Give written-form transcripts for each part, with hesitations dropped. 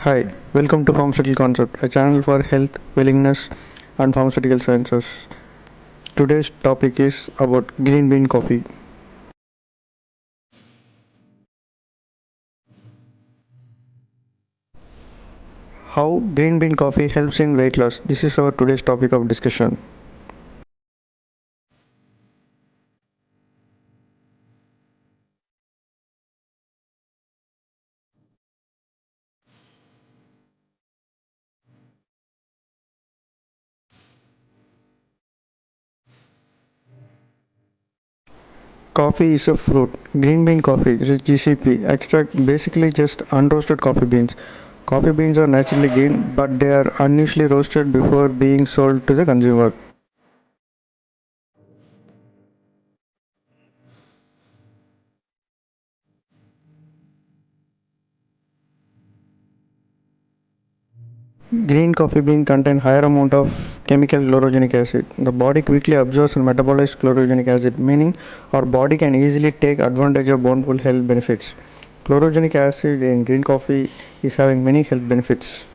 Hi, welcome to Pharmaceutical Concept, a channel for health, wellness, and pharmaceutical sciences. Today's topic is about green bean coffee. How green bean coffee helps in weight loss. This is our today's topic of discussion. Coffee is a fruit. Green bean coffee, this is GCP, extract basically just unroasted coffee beans. Coffee beans are naturally green, but they are unusually roasted before being sold to the consumer. Green coffee bean contain higher amount of chemical chlorogenic acid. The body quickly absorbs and metabolizes chlorogenic acid, meaning our body can easily take advantage of bountiful health benefits. Chlorogenic acid in green coffee is having many health benefits.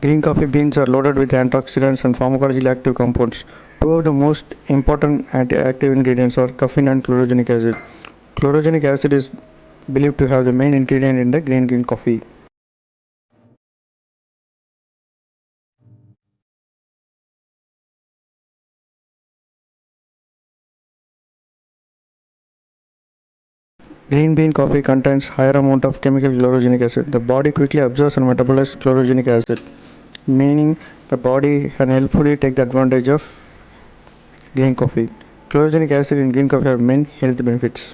Green coffee beans are loaded with antioxidants and pharmacologically active compounds. Two of the most important anti-active ingredients are caffeine and chlorogenic acid. Chlorogenic acid is believed to have the main ingredient in the green coffee. Green bean coffee contains higher amount of chemical chlorogenic acid. The body quickly absorbs and metabolizes chlorogenic acid, meaning the body can helpfully take the advantage of green coffee. Chlorogenic acid in green coffee have many health benefits.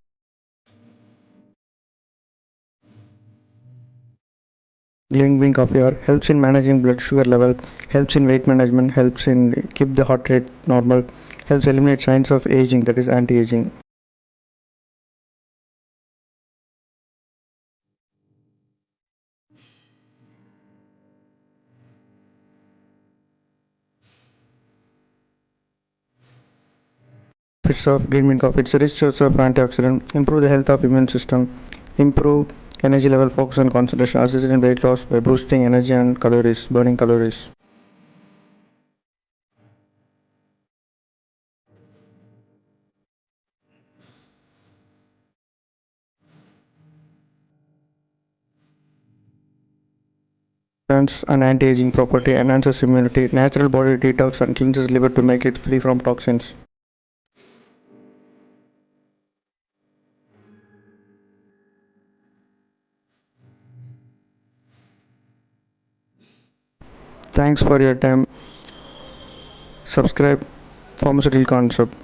Green bean coffee helps in managing blood sugar level, helps in weight management, helps in keep the heart rate normal, helps eliminate signs of aging, that is anti-aging. Benefits of green bean coffee: it's a rich source of antioxidant, improve the health of immune system, improve energy level, focus on concentration, assist in weight loss by boosting energy and calories, burning calories. An anti-aging property, enhances immunity, natural body detox and cleanses liver to make it free from toxins. Thanks for your time. Subscribe Pharmaceutical Concept.